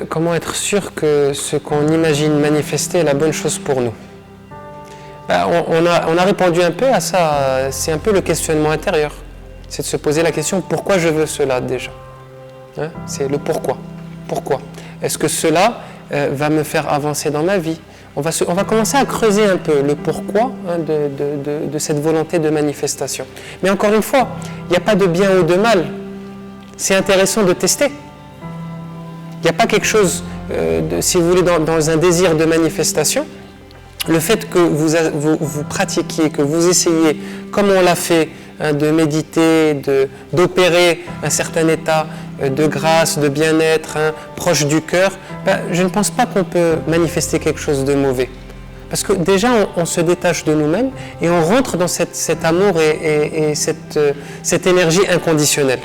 comment être sûr que ce qu'on imagine manifester est la bonne chose pour nous? On a répondu un peu à ça, c'est un peu le questionnement intérieur. C'est de se poser la question, pourquoi je veux cela déjà? C'est le pourquoi. Pourquoi? Est-ce que cela va me faire avancer dans ma vie? On va commencer à creuser un peu le pourquoi de cette volonté de manifestation. Mais encore une fois, il n'y a pas de bien ou de mal. C'est intéressant de tester. Il n'y a pas quelque chose, si vous voulez, dans un désir de manifestation. Le fait que vous pratiquiez, que vous essayez, comme on l'a fait, de méditer, d'opérer un certain état de grâce, de bien-être, proche du cœur, je ne pense pas qu'on peut manifester quelque chose de mauvais. Parce que déjà, on se détache de nous-mêmes et on rentre dans cet amour et cette énergie inconditionnelle.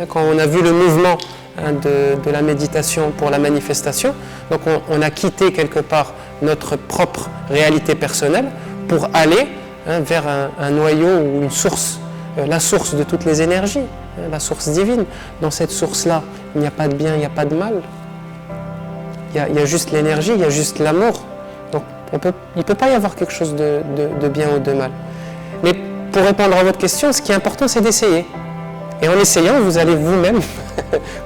Quand on a vu le mouvement de la méditation pour la manifestation, donc on a quitté quelque part notre propre réalité personnelle pour aller vers un noyau ou une source, la source de toutes les énergies, la source divine. Dans cette source-là, il n'y a pas de bien, il n'y a pas de mal. Il y a juste l'énergie, il y a juste l'amour. Donc il ne peut pas y avoir quelque chose de bien ou de mal. Mais pour répondre à votre question, ce qui est important, c'est d'essayer. Et en essayant, vous allez vous-même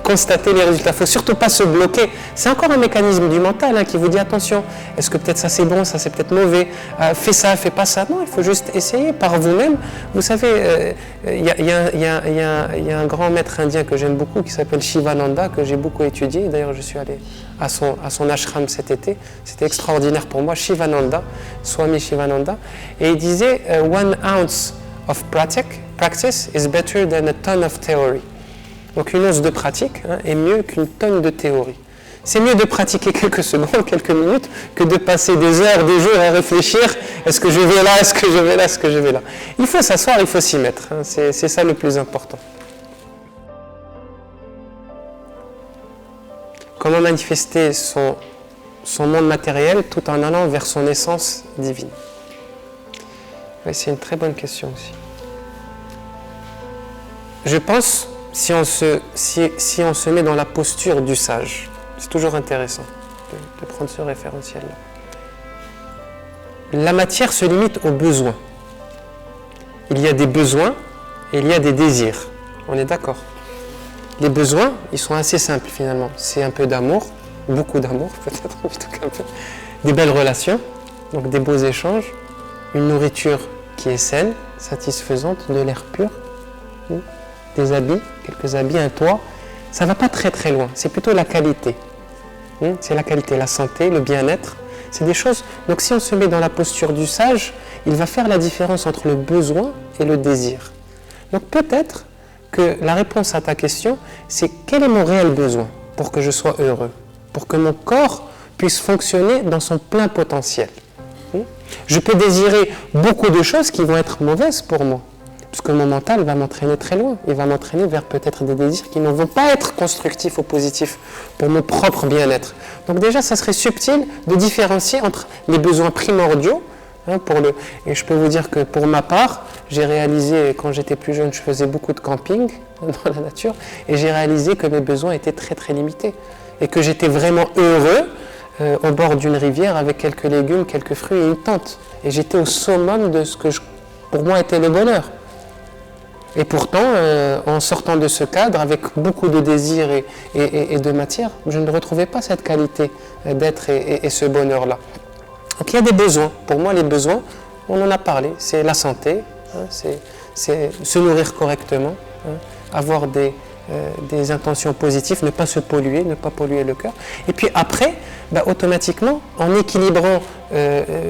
constater les résultats. Il ne faut surtout pas se bloquer. C'est encore un mécanisme du mental qui vous dit attention, est-ce que peut-être ça c'est bon, ça c'est peut-être mauvais, fais ça, fais pas ça. Non, il faut juste essayer par vous-même. Vous savez, il y a un grand maître indien que j'aime beaucoup qui s'appelle Shivananda, que j'ai beaucoup étudié. D'ailleurs, je suis allé à son ashram cet été. C'était extraordinaire pour moi. Shivananda, Swami Shivananda. Et il disait « 1 ounce of practice is better than a ton of theory ». Donc une once de pratique est mieux qu'une tonne de théorie. C'est mieux de pratiquer quelques secondes, quelques minutes, que de passer des heures, des jours à réfléchir, est-ce que je vais là, est-ce que je vais là, est-ce que je vais là. Il faut s'asseoir, il faut s'y mettre. C'est ça le plus important. Comment manifester son monde matériel tout en allant vers son essence divine? Oui, c'est une très bonne question aussi. Je pense, si on se met dans la posture du sage, c'est toujours intéressant de prendre ce référentiel-là. La matière se limite aux besoins. Il y a des besoins et il y a des désirs. On est d'accord? Les besoins, ils sont assez simples finalement. C'est un peu d'amour, beaucoup d'amour peut-être, en tout cas un peu. Des belles relations, donc des beaux échanges, une nourriture qui est saine, satisfaisante, de l'air pur, des habits, quelques habits, un toit. Ça ne va pas très très loin, c'est plutôt la qualité. C'est la qualité, la santé, le bien-être. C'est des choses. Donc si on se met dans la posture du sage, il va faire la différence entre le besoin et le désir. Donc peut-être que la réponse à ta question, c'est quel est mon réel besoin pour que je sois heureux, pour que mon corps puisse fonctionner dans son plein potentiel. Je peux désirer beaucoup de choses qui vont être mauvaises pour moi, parce que mon mental va m'entraîner très loin. Il va m'entraîner vers peut-être des désirs qui ne vont pas être constructifs ou positifs pour mon propre bien-être. Donc déjà, ça serait subtil de différencier entre les besoins primordiaux, et je peux vous dire que pour ma part, j'ai réalisé, quand j'étais plus jeune, je faisais beaucoup de camping dans la nature, et j'ai réalisé que mes besoins étaient très très limités, et que j'étais vraiment heureux au bord d'une rivière avec quelques légumes, quelques fruits et une tente. Et j'étais au summum de ce que pour moi était le bonheur. Et pourtant, en sortant de ce cadre, avec beaucoup de désirs et de matière, je ne retrouvais pas cette qualité d'être et ce bonheur-là. Donc il y a des besoins. Pour moi, les besoins, on en a parlé, c'est la santé, c'est se nourrir correctement, avoir des intentions positives, ne pas se polluer, ne pas polluer le cœur. Et puis après, automatiquement, en équilibrant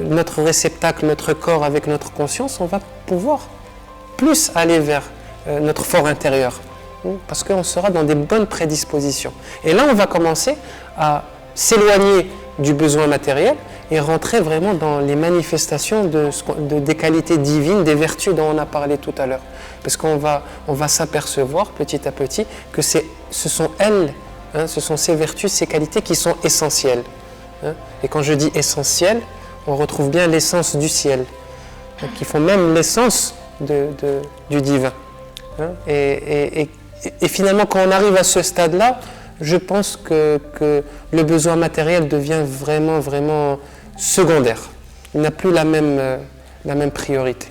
notre réceptacle, notre corps avec notre conscience, on va pouvoir plus aller vers notre fort intérieur, parce qu'on sera dans des bonnes prédispositions. Et là, on va commencer à s'éloigner du besoin matériel et rentrer vraiment dans les manifestations des qualités divines, des vertus dont on a parlé tout à l'heure. Parce qu'on va s'apercevoir petit à petit que ce sont elles, ce sont ces vertus, ces qualités qui sont essentielles. Et quand je dis essentielles, on retrouve bien l'essence du ciel, qui font même l'essence du divin. Et finalement, quand on arrive à ce stade-là, je pense que le besoin matériel devient vraiment, vraiment secondaire. Il n'a plus la même priorité.